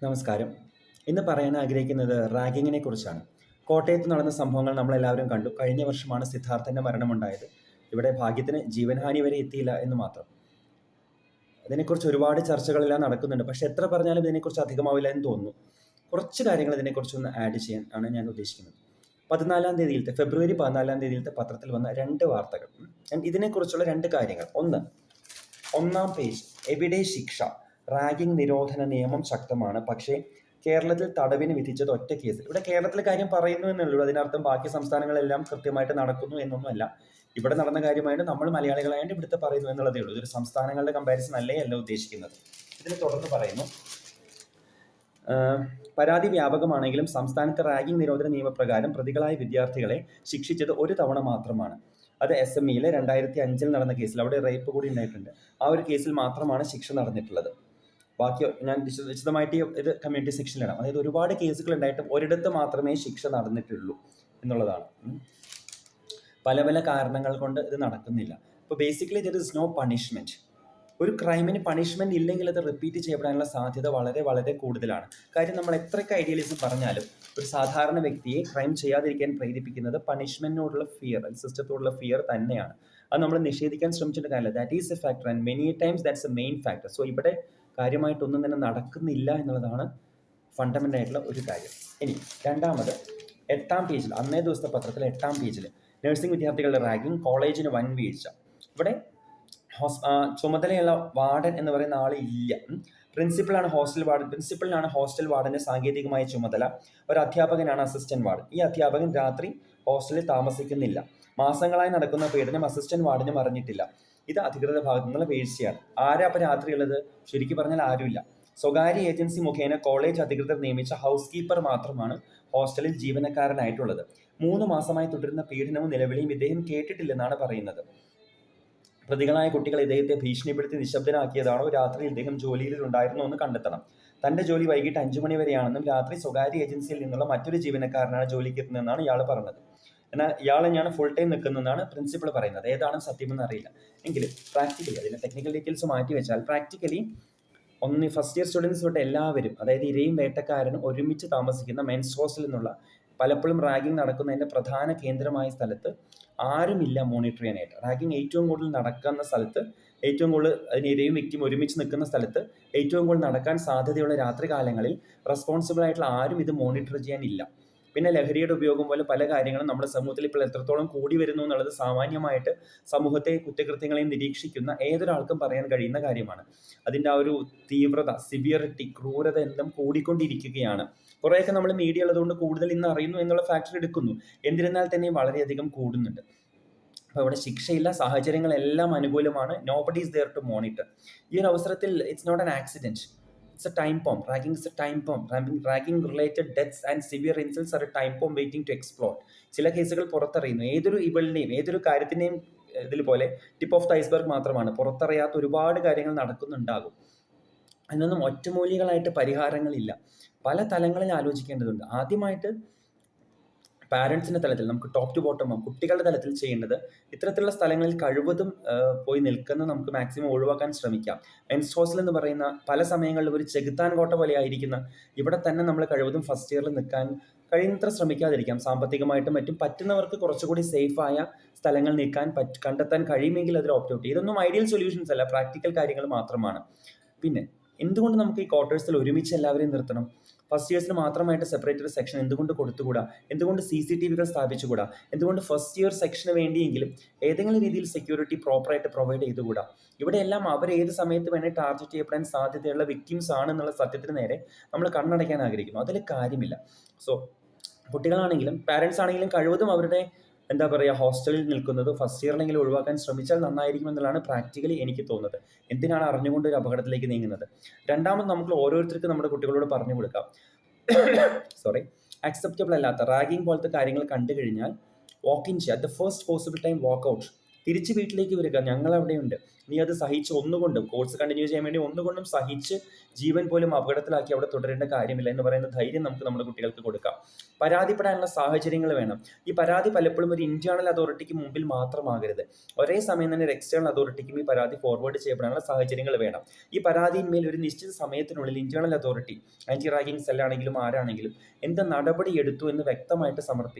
നമസ്കാരം. ഇന്ന് പറയാൻ ആഗ്രഹിക്കുന്നത് റാഗിങ്ങിനെ കുറിച്ചാണ്. കോട്ടയത്ത് നടന്ന സംഭവങ്ങൾ നമ്മളെല്ലാവരും കണ്ടു. കഴിഞ്ഞ വർഷമാണ് സിദ്ധാർത്ഥന്റെ മരണമുണ്ടായത്. ഇവിടെ ഭാഗ്യത്തിന് ജീവൻഹാനി വരെ എത്തിയില്ല എന്ന് മാത്രം. ഇതിനെക്കുറിച്ച് ഒരുപാട് ചർച്ചകളെല്ലാം നടക്കുന്നുണ്ട്. പക്ഷെ എത്ര പറഞ്ഞാലും ഇതിനെക്കുറിച്ച് അധികമാവില്ല എന്ന് തോന്നുന്നു. കുറച്ച് കാര്യങ്ങൾ ഇതിനെക്കുറിച്ചൊന്ന് ആഡ് ചെയ്യാൻ ആണ് ഞാൻ ഉദ്ദേശിക്കുന്നത്. ഫെബ്രുവരി 14 പത്രത്തിൽ വന്ന 2 വാർത്തകൾ. ഇതിനെക്കുറിച്ചുള്ള 2 കാര്യങ്ങൾ. ഒന്നാം പേജ്, എവിടെ ശിക്ഷ? റാഗിംഗ് നിരോധന നിയമം ശക്തമാണ്, പക്ഷേ കേരളത്തിൽ തടവിന് വിധിച്ചത് ഒറ്റ കേസ്. ഇവിടെ കേരളത്തിലെ കാര്യം പറയുന്നു എന്നുള്ളൂ. അതിനർത്ഥം ബാക്കി സംസ്ഥാനങ്ങളെല്ലാം കൃത്യമായിട്ട് നടക്കുന്നു എന്നൊന്നുമല്ല. ഇവിടെ നടന്ന കാര്യമായിട്ട് നമ്മൾ മലയാളികളായിട്ട് ഇവിടുത്തെ പറയുന്നു എന്നുള്ളതേ ഉള്ളൂ. ഇതൊരു സംസ്ഥാനങ്ങളുടെ കമ്പാരിസൺ അല്ല ഉദ്ദേശിക്കുന്നത്. ഇതിന് തുടർന്ന് പറയുന്നു, പരാതി വ്യാപകമാണെങ്കിലും സംസ്ഥാനത്തെ റാഗിംഗ് നിരോധന നിയമപ്രകാരം പ്രതികളായ വിദ്യാർത്ഥികളെ ശിക്ഷിച്ചത് ഒരു തവണ മാത്രമാണ്. അത് SMEയിലെ 2005 നടന്ന കേസിൽ, അവിടെ റേപ്പ് കൂടി ഉണ്ടായിട്ടുണ്ട്. ആ ഒരു കേസിൽ മാത്രമാണ് ശിക്ഷ നടന്നിട്ടുള്ളത്. ബാക്കി ഞാൻ വിശദമായിട്ട് ഇത് കമ്മ്യൂണിറ്റി സെക്ഷനിലിടാം. അതായത് ഒരുപാട് കേസുകൾ ഉണ്ടായിട്ടും ഒരിടത്ത് മാത്രമേ ശിക്ഷ നടന്നിട്ടുള്ളൂ എന്നുള്ളതാണ്. പല പല കാരണങ്ങൾ കൊണ്ട് ഇത് നടക്കുന്നില്ല. അപ്പോൾ basically there is no punishment. ഒരു ക്രൈമിന് പണിഷ്മെന്റ് ഇല്ലെങ്കിൽ അത് റിപ്പീറ്റ് ചെയ്യപ്പെടാനുള്ള സാധ്യത വളരെ വളരെ കൂടുതലാണ്. കാര്യം നമ്മൾ എത്രയൊക്കെ ഐഡിയലിസം പറഞ്ഞാലും ഒരു സാധാരണ വ്യക്തിയെ ക്രൈം ചെയ്യാതിരിക്കാൻ പ്രേരിപ്പിക്കുന്നത് പണിഷ്മെന്റിനോടുള്ള ഫിയർ, സിസ്റ്റത്തോടുള്ള ഫിയർ തന്നെയാണ്. അത് നമ്മൾ നിഷേധിക്കാൻ ശ്രമിച്ചിട്ട് കാര്യമില്ല. That is A factor and many times that's A main factor. So ഇവിടെ കാര്യമായിട്ടൊന്നും തന്നെ നടക്കുന്നില്ല എന്നുള്ളതാണ് ഫണ്ടമെൻ്റൽ ആയിട്ടുള്ള ഒരു കാര്യം. ഇനി രണ്ടാമത്, 8-ാം പേജിൽ, അന്നേ ദിവസത്തെ പത്രത്തിൽ 8-ാം പേജിൽ നഴ്സിംഗ് വിദ്യാർത്ഥികളുടെ റാഗിംഗ്, കോളേജിന് വൻ വീഴ്ച. ഇവിടെ ചുമതലയുള്ള വാർഡൻ എന്ന് പറയുന്ന ആൾ ഇല്ല. പ്രിൻസിപ്പലാണ് ഹോസ്റ്റൽ വാർഡന്റെ സാങ്കേതികമായ ചുമതല. ഒരു അധ്യാപകനാണ് അസിസ്റ്റന്റ് വാർഡൻ. ഈ അധ്യാപകൻ രാത്രി ഹോസ്റ്റലിൽ താമസിക്കുന്നില്ല. മാസങ്ങളായി നടക്കുന്ന പീഡനം അസിസ്റ്റന്റ് വാർഡനും അറിഞ്ഞിട്ടില്ല. ഇത് അധികൃതരുടെ ഭാഗത്തു നിന്നുള്ള വീഴ്ചയാണ്. ആരാ അപ്പം രാത്രിയുള്ളത്? ശരിക്കും പറഞ്ഞാൽ ആരുമില്ല. സ്വകാര്യ ഏജൻസി മുഖേന കോളേജ് അധികൃതർ നിയമിച്ച ഹൗസ് കീപ്പർ മാത്രമാണ് ഹോസ്റ്റലിൽ ജീവനക്കാരനായിട്ടുള്ളത്. 3 മാസമായി തുടരുന്ന പീഡനവും നിലവിളിയും ഇദ്ദേഹം കേട്ടിട്ടില്ലെന്നാണ് പറയുന്നത്. പ്രതികളായ കുട്ടികൾ ഇദ്ദേഹത്തെ ഭീഷണിപ്പെടുത്തി നിശബ്ദനാക്കിയതാണോ, രാത്രി ഇദ്ദേഹം ജോലിയിൽ ഉണ്ടായിരുന്നോ എന്ന് കണ്ടെത്തണം. തന്റെ ജോലി വൈകിട്ട് 5 മണി വരെയാണെന്നും രാത്രി സ്വകാര്യ ഏജൻസിയിൽ നിന്നുള്ള മറ്റൊരു ജീവനക്കാരനാണ് ജോലിക്ക് എത്തുന്നതെന്നാണ് ഇയാൾ പറഞ്ഞത്. എന്നാൽ ഇയാൾ തന്നെയാണ് ഫുൾ ടൈം നിൽക്കുന്നതെന്നാണ് പ്രിൻസിപ്പൾ പറയുന്നത്. ഏതാണ് സത്യമെന്ന് അറിയില്ല. എങ്കിലും പ്രാക്ടിക്കലി, അതിന്റെ ടെക്നിക്കൽ ഡീറ്റെയിൽസ് മാറ്റി വെച്ചാൽ, പ്രാക്ടിക്കലി ഫസ്റ്റ് ഇയർ സ്റ്റുഡൻസ് തൊട്ട് എല്ലാവരും, അതായത് ഇരയും വേട്ടക്കാരനും ഒരുമിച്ച് താമസിക്കുന്ന മെൻസ് ഹോസ്റ്റൽ എന്നുള്ള പലപ്പോഴും റാഗിംഗ് നടക്കുന്നതിൻ്റെ പ്രധാന കേന്ദ്രമായ സ്ഥലത്ത് ആരുമില്ല മോണിറ്റർ ചെയ്യാനായിട്ട്. റാഗിംഗ് ഏറ്റവും കൂടുതൽ നടക്കുന്ന സ്ഥലത്ത്, ഏറ്റവും കൂടുതൽ അതിന് ഇരയും വ്യക്തിയും ഒരുമിച്ച് നിൽക്കുന്ന സ്ഥലത്ത്, ഏറ്റവും കൂടുതൽ നടക്കാൻ സാധ്യതയുള്ള രാത്രി കാലങ്ങളിൽ റെസ്പോൺസിബിൾ ആയിട്ടുള്ള ആരും ഇത് മോണിറ്റർ ചെയ്യാനില്ല. പിന്നെ ലഹരിയുടെ ഉപയോഗം പോലെ പല കാര്യങ്ങളും നമ്മുടെ സമൂഹത്തിൽ ഇപ്പോൾ എത്രത്തോളം കൂടി വരുന്നു എന്നുള്ളത് സാമാന്യമായിട്ട് സമൂഹത്തെ കുറ്റകൃത്യങ്ങളെയും നിരീക്ഷിക്കുന്ന ഏതൊരാൾക്കും പറയാൻ കഴിയുന്ന കാര്യമാണ്. അതിൻ്റെ ആ ഒരു തീവ്രത, സിവിയറിറ്റി, ക്രൂരത എല്ലാം കൂടിക്കൊണ്ടിരിക്കുകയാണ്. കുറേയൊക്കെ നമ്മൾ മീഡിയ ഉള്ളതുകൊണ്ട് കൂടുതൽ ഇന്ന് അറിയുന്നു എന്നുള്ള ഫാക്ടർ എടുക്കുന്നു. എന്നിരുന്നാൽ തന്നെയും വളരെയധികം കൂടുന്നുണ്ട്. അപ്പോൾ ഇവിടെ ശിക്ഷയില്ല, സാഹചര്യങ്ങളെല്ലാം അനുകൂലമാണ്. Nobody is there to monitor. ഈ ഒരു അവസരത്തിൽ it's not an accident. It's a time bomb. Ragging is a time bomb. Ragging related deaths and severe insults are a time bomb waiting to explode. ചില കേസുകൾ പുറത്തറിയുന്നു. ഏതൊരു ഇവളിനെയും ഏതൊരു കാര്യത്തിനെയും ഇതിൽ പോലെ tip of the iceberg മാത്രമാണ്. പുറത്തറിയാത്ത ഒരുപാട് കാര്യങ്ങൾ നടക്കുന്നുണ്ടാകും. അതിനൊന്നും ഒറ്റമൂലികളായിട്ട് പരിഹാരങ്ങളില്ല. പല തലങ്ങളിൽ ആലോചിക്കേണ്ടതുണ്ട്. ആദ്യമായിട്ട് പാരൻസിൻ്റെ തലത്തിൽ, നമുക്ക് ടോപ്പ് ടു ബോട്ടം കുട്ടികളുടെ തലത്തിൽ ചെയ്യേണ്ടത്, ഇത്തരത്തിലുള്ള സ്ഥലങ്ങളിൽ കഴിവതും പോയി നിൽക്കുന്നത് നമുക്ക് മാക്സിമം ഒഴിവാക്കാൻ ശ്രമിക്കാം. മെൻസ് ഹോസ്റ്റൽ എന്ന് പറയുന്ന പല സമയങ്ങളിൽ ഒരു ചെകുത്താൻ കോട്ട പോലെ ആയിരിക്കുന്ന ഇവിടെ തന്നെ നമ്മൾ കഴിവതും ഫസ്റ്റ് ഇയറിൽ നിൽക്കാൻ കഴിയുന്നത്ര ശ്രമിക്കാതിരിക്കാം. സാമ്പത്തികമായിട്ടും മറ്റും പറ്റുന്നവർക്ക് കുറച്ചുകൂടി സേഫായ സ്ഥലങ്ങൾ നിൽക്കാൻ കണ്ടെത്താൻ കഴിയുമെങ്കിൽ അതിൽ ഓപ്റ്റ് ഔട്ട്. ഇതൊന്നും ഐഡിയൽ സൊല്യൂഷൻസ് അല്ല, പ്രാക്ടിക്കൽ കാര്യങ്ങൾ മാത്രമാണ്. പിന്നെ എന്തുകൊണ്ട് നമുക്ക് ഈ ക്വാർട്ടേഴ്സിൽ ഒരുമിച്ച് എല്ലാവരെയും നിർത്തണം? ഫസ്റ്റ് ഇയേഴ്സിന് മാത്രമായിട്ട് സെപ്പറേറ്റ് ഒരു സെക്ഷൻ എന്തുകൊണ്ട് കൊടുത്തുകൂടാ? എന്തുകൊണ്ട് CCTVകൾ സ്ഥാപിച്ചുകൂടാ? എന്തുകൊണ്ട് ഫസ്റ്റ് ഇയർ സെക്ഷന് വേണ്ടിയെങ്കിലും ഏതെങ്കിലും രീതിയിൽ സെക്യൂരിറ്റി പ്രോപ്പറായിട്ട് പ്രൊവൈഡ് ചെയ്തുകൂടാ? ഇവിടെയെല്ലാം അവർ ഏത് സമയത്ത് വേണേൽ ടാർഗറ്റ് ചെയ്യപ്പെടാൻ സാധ്യതയുള്ള വിക്ടിംസ് ആണെന്നുള്ള സത്യത്തിന് നേരെ നമ്മൾ കണ്ണടയ്ക്കാൻ ആഗ്രഹിക്കുന്നു. അതിൽ കാര്യമില്ല. സോ കുട്ടികളാണെങ്കിലും പാരൻസ് ആണെങ്കിലും കഴിവതും അവരുടെ ഹോസ്റ്റലിൽ നിൽക്കുന്നത് ഫസ്റ്റ് ഇയറിലെങ്കിലും ഒഴിവാക്കാൻ ശ്രമിച്ചാൽ നന്നായിരിക്കും എന്നുള്ളതാണ് പ്രാക്ടിക്കലി എനിക്ക് തോന്നുന്നത്. എന്തിനാണ് അറിഞ്ഞുകൊണ്ട് ഒരു അപകടത്തിലേക്ക് നീങ്ങുന്നത്? രണ്ടാമത്, നമുക്ക് ഓരോരുത്തർക്കും നമ്മുടെ കുട്ടികളോട് പറഞ്ഞു കൊടുക്കാം, അക്സെപ്റ്റബിൾ അല്ലാത്ത റാഗിംഗ് പോലത്തെ കാര്യങ്ങൾ കണ്ടു കഴിഞ്ഞാൽ വാക്ക് ഇൻ ചെയ്യുക. At the first possible time walk out. തിരിച്ച് വീട്ടിലേക്ക് വരിക, ഞങ്ങളവിടെയുണ്ട്, നീ അത് സഹിച്ച് ഒന്നുകൊണ്ടും കോഴ്സ് കണ്ടിന്യൂ ചെയ്യാൻ വേണ്ടി ഒന്നുകൊണ്ടും സഹിച്ച് ജീവൻ പോലും അപകടത്തിലാക്കി അവിടെ തുടരേണ്ട കാര്യമില്ല എന്ന് പറയുന്ന ധൈര്യം നമുക്ക് നമ്മുടെ കുട്ടികൾക്ക് കൊടുക്കാം. പരാതിപ്പെടാനുള്ള സാഹചര്യങ്ങൾ വേണം. ഈ പരാതി പലപ്പോഴും ഒരു ഇന്റേണൽ അതോറിറ്റിക്ക് മുമ്പിൽ മാത്രമാകരുത്. ഒരേ സമയം തന്നെ ഒരു എക്സ്റ്റേണൽ അതോറിറ്റിക്കും ഈ പരാതി ഫോർവേഡ് ചെയ്യപ്പെടാനുള്ള സാഹചര്യങ്ങൾ വേണം. ഈ പരാതിയിന്മേൽ ഒരു നിശ്ചിത സമയത്തിനുള്ളിൽ ഇന്റേണൽ അതോറിറ്റി, ആന്റി റാഗിംഗ് സെല്ലാണെങ്കിലും ആരാണെങ്കിലും എന്ത് നടപടി എടുത്തു എന്ന് വ്യക്തമായിട്ട്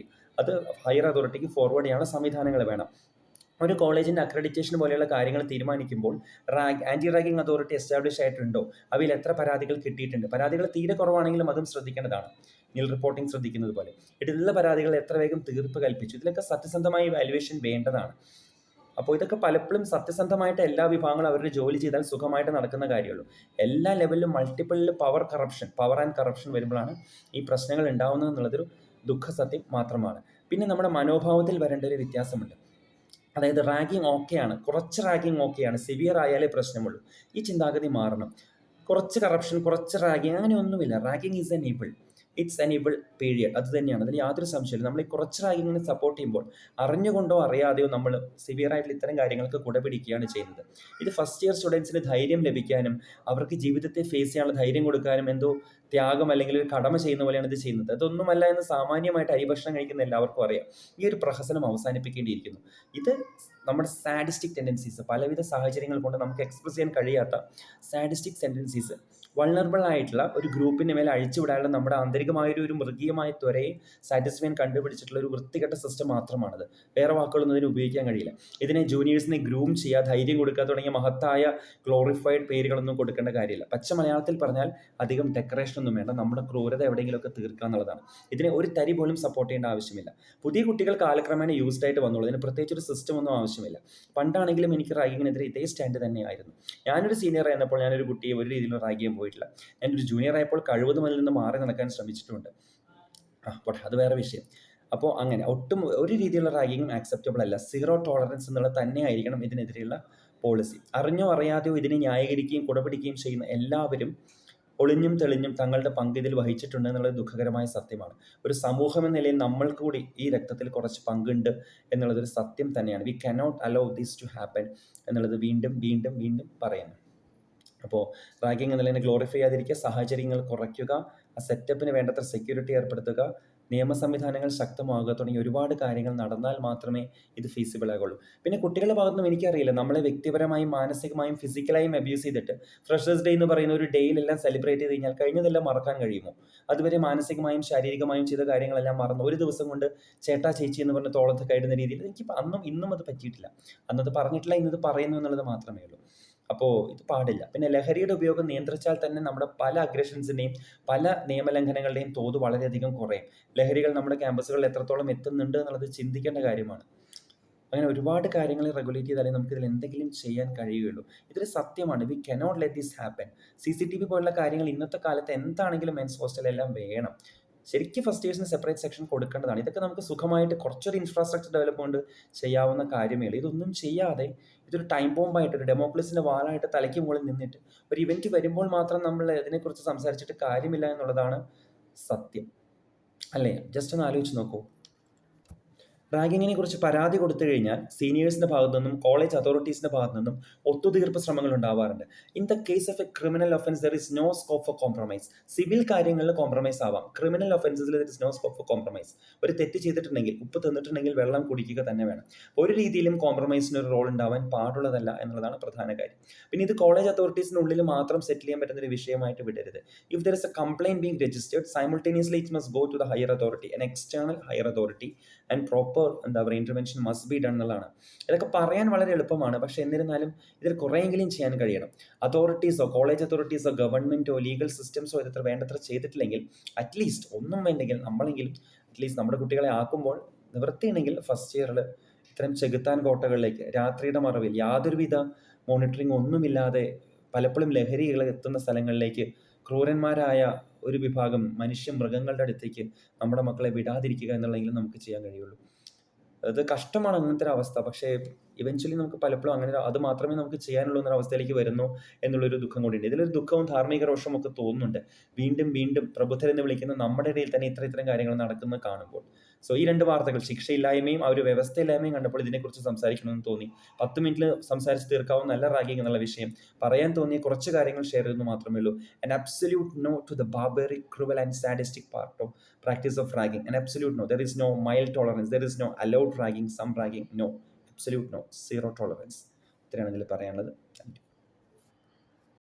അത് ഹയർ അതോറിറ്റിക്ക് ഫോർവേഡ് ചെയ്യാനുള്ള സംവിധാനങ്ങൾ വേണം. ഒരു കോളേജിൻ്റെ അക്രഡിറ്റേഷൻ പോലെയുള്ള കാര്യങ്ങൾ തീരുമാനിക്കുമ്പോൾ ആൻറ്റി റാഗിംഗ് അതോറിറ്റി എസ്റ്റാബ്ലിഷ് ആയിട്ടുണ്ടോ, അവയിൽ എത്ര പരാതികൾ കിട്ടിയിട്ടുണ്ട്, പരാതികൾ തീരെ കുറവാണെങ്കിലും അതും ശ്രദ്ധിക്കേണ്ടതാണ്. നിൽ റിപ്പോർട്ടിംഗ് ശ്രദ്ധിക്കുന്നത് പോലെ ഇതിലുള്ള പരാതികൾ എത്ര വേഗം തീർപ്പ് കൽപ്പിച്ചു, ഇതിലൊക്കെ സത്യസന്ധമായ വാല്യുവേഷൻ വേണ്ടതാണ്. അപ്പോൾ ഇതൊക്കെ പലപ്പോഴും സത്യസന്ധമായിട്ട് എല്ലാ വിഭാഗങ്ങളും അവരുടെ ജോലി ചെയ്താൽ സുഖമായിട്ട് നടക്കുന്ന കാര്യമുള്ളൂ. എല്ലാ ലെവലിലും മൾട്ടിപ്പിളിൽ പവർ ആൻഡ് കറപ്ഷൻ വരുമ്പോഴാണ് ഈ പ്രശ്നങ്ങൾ ഉണ്ടാവുന്നത് എന്നുള്ളതൊരു ദുഃഖസത്യം മാത്രമാണ്. പിന്നെ നമ്മുടെ മനോഭാവത്തിൽ വരേണ്ട ഒരു വ്യത്യാസമുണ്ട്. അതായത് റാഗിങ് ഓക്കെയാണ്, കുറച്ച് റാഗിങ് ഓക്കെയാണ്, സിവിയർ ആയാലേ പ്രശ്നമുള്ളൂ. ഈ ചിന്താഗതി മാറണം. കുറച്ച് കറപ്ഷൻ, കുറച്ച് റാഗിങ്, അങ്ങനെയൊന്നുമില്ല. Ragging is enable, it's enable period. അത് തന്നെയാണ്, അതിൽ യാതൊരു സംശയമില്ല. നമ്മൾ ഈ കുറച്ച് റാഗിങ്ങിനെ സപ്പോർട്ട് ചെയ്യുമ്പോൾ അറിഞ്ഞുകൊണ്ടോ അറിയാതെയോ നമ്മൾ സിവിയർ ആയിട്ടുള്ള ഇത്തരം കാര്യങ്ങൾക്ക് കുടപിടിക്കുകയാണ് ചെയ്യുന്നത്. ഇത് ഫസ്റ്റ് ഇയർ സ്റ്റുഡൻസിന് ധൈര്യം ലഭിക്കാനും അവർക്ക് ജീവിതത്തെ ഫേസ് ചെയ്യാനുള്ള ധൈര്യം കൊടുക്കാനും എന്തോ ത്യാഗം അല്ലെങ്കിൽ ഒരു കടമ ചെയ്യുന്ന പോലെയാണ് ഇത് ചെയ്യുന്നത്. അതൊന്നുമല്ല എന്ന് സാമാന്യമായിട്ട് അരിഭക്ഷണം കഴിക്കുന്ന എല്ലാവർക്കും അറിയാം. ഈ ഒരു പ്രഹസനം അവസാനിപ്പിക്കേണ്ടിയിരിക്കുന്നു. ഇത് നമ്മുടെ സാഡിസ്റ്റിക് ടെൻഡൻസീസ്, പലവിധ സാഹചര്യങ്ങൾ കൊണ്ട് നമുക്ക് എക്സ്പ്രസ് ചെയ്യാൻ കഴിയാത്ത സാഡിസ്റ്റിക് ടെൻഡൻസീസ് വൾണറബിൾ ആയിട്ടുള്ള ഒരു ഗ്രൂപ്പിൻ്റെ മേലെ അഴിച്ചുവിടാനുള്ള നമ്മുടെ ആന്തരികമായൊരു മൃഗീയമായ ത്വരയെ സാറ്റിസ്ഫൈ ചെയ്യാൻ കണ്ടുപിടിച്ചിട്ടുള്ള ഒരു വൃത്തികെട്ട സിസ്റ്റം മാത്രമാണത്. വേറെ വാക്കുകളൊന്നും ഇതിന് ഉപയോഗിക്കാൻ കഴിയില്ല. ഇതിനെ ജൂനിയേഴ്സിനെ ഗ്രൂം ചെയ്യുക, ധൈര്യം കൊടുക്കുക തുടങ്ങിയ മഹത്തായ ഗ്ലോറിഫൈഡ് പേരുകളൊന്നും കൊടുക്കേണ്ട കാര്യമില്ല. പച്ച മലയാളത്തിൽ പറഞ്ഞാൽ അധികം ഡെക്കറേഷനൊന്നും വേണ്ട, നമ്മുടെ ക്രൂരത എവിടെയെങ്കിലുമൊക്കെ തീർക്കുക എന്നുള്ളതാണ്. ഇതിനെ ഒരു തരി പോലും സപ്പോർട്ട് ചെയ്യേണ്ട ആവശ്യമില്ല. പുതിയ കുട്ടികൾ കാലക്രമേണ യൂസ്ഡ് ആയിട്ട് വന്നോളൂ. ഇതിന് പ്രത്യേകിച്ച് ഒരു സിസ്റ്റം ഒന്നും ആവശ്യമില്ല. പണ്ടാണെങ്കിലും എനിക്ക് റാഗിങ്ങിനെതിരെ ഇതേ സ്റ്റാൻഡ് തന്നെയായിരുന്നു. ഞാനൊരു സീനിയർ ആയിരുന്നപ്പോൾ ഞാനൊരു കുട്ടിയെ ഒരു രീതിയിലും റാഗ് ചെയ്യാൻ പോയിട്ടില്ല. ഞാനൊരു ജൂനിയർ ആയപ്പോൾ കഴിവതും അതിൽ നിന്ന് മാറി നടക്കാൻ ശ്രമിച്ചിട്ടുണ്ട്. പോട്ടെ, അത് വേറെ വിഷയം. അപ്പോൾ അങ്ങനെ ഒട്ടും ഒരു രീതിയിലുള്ള റാഗിങ്ങും ആക്സെപ്റ്റബിൾ അല്ല. സീറോ ടോളറൻസ് എന്നുള്ള തന്നെ ആയിരിക്കണം ഇതിനെതിരെയുള്ള പോളിസി. അറിഞ്ഞോ അറിയാതെയോ ഇതിനെ ന്യായീകരിക്കുകയും കുടപിടിക്കുകയും ചെയ്യുന്ന എല്ലാവരും ഒളിഞ്ഞും തെളിഞ്ഞും തങ്ങളുടെ പങ്ക് ഇതിൽ വഹിച്ചിട്ടുണ്ട് എന്നുള്ളത് ദുഃഖകരമായ സത്യമാണ്. ഒരു സമൂഹം എന്ന നിലയിൽ നമ്മൾ കൂടി ഈ രക്തത്തിൽ കുറച്ച് പങ്കുണ്ട് എന്നുള്ളതൊരു സത്യം തന്നെയാണ്. We cannot allow this to happen എന്നുള്ളത് വീണ്ടും വീണ്ടും വീണ്ടും പറയുന്നു. അപ്പോൾ റാഗിങ് എന്നുള്ളതിനെ ഗ്ലോറിഫൈ ചെയ്യാതിരിക്കുക, സാഹചര്യങ്ങൾ കുറയ്ക്കുക, ആ സെറ്റപ്പിന് വേണ്ടത്ര സെക്യൂരിറ്റി ഏർപ്പെടുത്തുക, നിയമ സംവിധാനങ്ങൾ ശക്തമാകുക തുടങ്ങിയ ഒരുപാട് കാര്യങ്ങൾ നടന്നാൽ മാത്രമേ ഇത് ഫീസിബിൾ ആകുള്ളൂ. പിന്നെ കുട്ടികളുടെ ഭാഗത്തുനിന്നും എനിക്കറിയില്ല, നമ്മളെ വ്യക്തിപരമായും മാനസികമായും ഫിസിക്കലായും അബ്യൂസ് ചെയ്തിട്ട് ഫ്രഷേഴ്സ് ഡേ എന്ന് പറയുന്ന ഒരു ഡേയിലെല്ലാം സെലിബ്രേറ്റ് ചെയ്ത് കഴിഞ്ഞാൽ കഴിഞ്ഞതെല്ലാം മറക്കാൻ കഴിയുമോ? അതുവരെ മാനസികമായും ശാരീരികമായും ചെയ്ത കാര്യങ്ങളെല്ലാം മറന്ന് ഒരു ദിവസം കൊണ്ട് ചേട്ടാ ചേച്ചി എന്ന് പറഞ്ഞ് തോളത്ത് കയറുന്ന രീതിയിൽ എനിക്ക് അന്നും ഇന്നും അത് പറ്റിയിട്ടില്ല. അന്നത് പറഞ്ഞിട്ടില്ല, ഇന്നത് പറയുന്നു എന്നുള്ളത് മാത്രമേ ഉള്ളൂ. അപ്പോൾ ഇത് പാടില്ല. പിന്നെ ലഹരിയുടെ ഉപയോഗം നിയന്ത്രിച്ചാൽ തന്നെ നമ്മുടെ പല അഗ്രഷൻസിൻ്റെയും പല നിയമലംഘനങ്ങളുടെയും തോത് വളരെയധികം കുറയും. ലഹരികൾ നമ്മുടെ ക്യാമ്പസുകളിൽ എത്രത്തോളം എത്തുന്നുണ്ട് എന്നുള്ളത് ചിന്തിക്കേണ്ട കാര്യമാണ്. അങ്ങനെ ഒരുപാട് കാര്യങ്ങൾ റെഗുലേറ്റ് ചെയ്താലേ നമുക്കിതിൽ എന്തെങ്കിലും ചെയ്യാൻ കഴിയുകയുള്ളൂ. ഇതൊരു സത്യമാണ്. We cannot let this happen. CCTV പോലുള്ള കാര്യങ്ങൾ ഇന്നത്തെ കാലത്ത് എന്താണെങ്കിലും മെൻസ് ഹോസ്റ്റലെല്ലാം വേണം. ശരിക്കും ഫസ്റ്റ് ഇയേഴ്സിന് സെപ്പറേറ്റ് സെക്ഷൻ കൊടുക്കേണ്ടതാണ്. ഇതൊക്കെ നമുക്ക് സുഖമായിട്ട് കുറച്ചൊരു ഇൻഫ്രാസ്ട്രക്ചർ ഡെവലപ്മെൻറ്റ് ചെയ്യാവുന്ന കാര്യമേ ഉള്ളൂ. ഇതൊന്നും ചെയ്യാതെ ഇതൊരു ടൈം ബോംബായിട്ട് ഒരു ഡെമോക്രസിൻ്റെ വാളായിട്ട് തലയ്ക്ക് മുകളിൽ നിന്നിട്ട് ഒരു ഇവൻറ്റ് വരുമ്പോൾ മാത്രം നമ്മൾ ഇതിനെക്കുറിച്ച് സംസാരിച്ചിട്ട് കാര്യമില്ല എന്നുള്ളതാണ് സത്യം, അല്ലേ? ജസ്റ്റ് ഒന്ന് ആലോചിച്ച് നോക്കൂ. റാഗിങ്ങിനെ കുറിച്ച് പരാതി കൊടുത്തു കഴിഞ്ഞാൽ സീനിയേഴ്സിൻ്റെ ഭാഗത്തു നിന്നും കോളേജ് അതോറിറ്റീസിൻ്റെ ഭാഗത്തു നിന്നും ഒത്തുതീർപ്പ് ശ്രമങ്ങൾ ഉണ്ടാവാറുണ്ട്. In the case of a criminal offence there is no scope for compromise. Civil കാര്യങ്ങളിൽ കോംപ്രമൈസ് ആവാം, ക്രിമിനൽ ഒഫൻസസിൽ there is no scope for compromise. ഒരു തെറ്റ് ചെയ്തിട്ടുണ്ടെങ്കിൽ, ഉപ്പ് തിന്നിട്ടുണ്ടെങ്കിൽ വെള്ളം കുടിക്കുക തന്നെ വേണം. ഒരു രീതിയിലും കോംപ്രമൈസിന് ഒരു റോൾ ഉണ്ടാവാൻ പാടുള്ളതല്ല എന്നുള്ളതാണ് പ്രധാന കാര്യം. പിന്നെ ഇത് കോളേജ് അതോറിറ്റീസിനുള്ളിൽ മാത്രം സെറ്റിൽ ചെയ്യാൻ പറ്റുന്ന ഒരു വിഷയമായിട്ട് വിടരുത്. If there is a complaint being registered simultaneously it must go to the higher authority, an external higher authority and proper എന്താ പറയുക ഇന്റർവെൻഷൻ മസ്റ്റ് ബി ഡൺ എന്നുള്ളതാണ്. ഇതൊക്കെ പറയാൻ വളരെ എളുപ്പമാണ്, പക്ഷെ എന്നിരുന്നാലും ഇതിൽ കുറേയെങ്കിലും ചെയ്യാൻ കഴിയണം. അതോറിറ്റീസോ കോളേജ് അതോറിറ്റീസോ ഗവൺമെൻറ്റോ ലീഗൽ സിസ്റ്റംസോ ഇതത്ര വേണ്ടത്ര ചെയ്തിട്ടില്ലെങ്കിൽ അറ്റ്ലീസ്റ്റ് ഒന്നും വേണ്ടെങ്കിൽ നമ്മളെങ്കിലും അറ്റ്ലീസ്റ്റ് നമ്മുടെ കുട്ടികളെ ആക്കുമ്പോൾ നിവൃത്തിയുണ്ടെങ്കിൽ ഫസ്റ്റ് ഇയറിൽ ഇത്തരം ചെകുത്താൻ കോട്ടകളിലേക്ക് രാത്രിയുടെ മറവിൽ യാതൊരുവിധ മോണിറ്ററിംഗ് ഒന്നുമില്ലാതെ പലപ്പോഴും ലഹരികൾ എത്തുന്ന സ്ഥലങ്ങളിലേക്ക് ക്രൂരന്മാരായ ഒരു വിഭാഗം മൃഗങ്ങളുടെ അടുത്തേക്ക് നമ്മുടെ മക്കളെ വിടാതിരിക്കുക എന്നുള്ളതെങ്കിലും നമുക്ക് ചെയ്യാൻ കഴിയുള്ളൂ. അത് കഷ്ടമാണ് അങ്ങനത്തെ ഒരു അവസ്ഥ. പക്ഷേ ഇവഞ്ച്വലി നമുക്ക് പലപ്പോഴും അങ്ങനെ അത് മാത്രമേ നമുക്ക് ചെയ്യാനുള്ളൂ എന്നൊരു അവസ്ഥയിലേക്ക് വരുന്നു എന്നുള്ളൊരു ദുഃഖം കൂടിയുണ്ട്. ഇതിലൊരു ദുഃഖവും ധാർമ്മിക രോഷവും ഒക്കെ തോന്നുന്നുണ്ട്. വീണ്ടും വീണ്ടും പ്രബുദ്ധരെന്ന് വിളിക്കുന്ന നമ്മുടെ ഇടയിൽ തന്നെ ഇത്തരം കാര്യങ്ങൾ നടക്കുന്നത് കാണുമ്പോൾ. സോ ഈ 2 വാർത്തകൾ, ശിക്ഷയില്ലായ്മയും ആ ഒരു വ്യവസ്ഥയില്ലായ്മയും കണ്ടപ്പോൾ ഇതിനെക്കുറിച്ച് സംസാരിക്കണമെന്ന് തോന്നി. 10 മിനിറ്റിൽ സംസാരിച്ച് തീർക്കാവുന്ന നല്ല റാഗിംഗ് എന്നുള്ള വിഷയം. പറയാൻ തോന്നിയ കുറച്ച് കാര്യങ്ങൾ ഷെയർ ചെയ്തെന്ന് മാത്രമേ ഉള്ളൂ. An absolute no to the barbaric, cruel and sadistic part of practice of ragging. An absolute no. There is no mild tolerance. There is no allowed ragging, some ragging. No. Absolute no. Zero tolerance. ഇത്രയാണ് ഇതിൽ പറയാനുള്ളത്.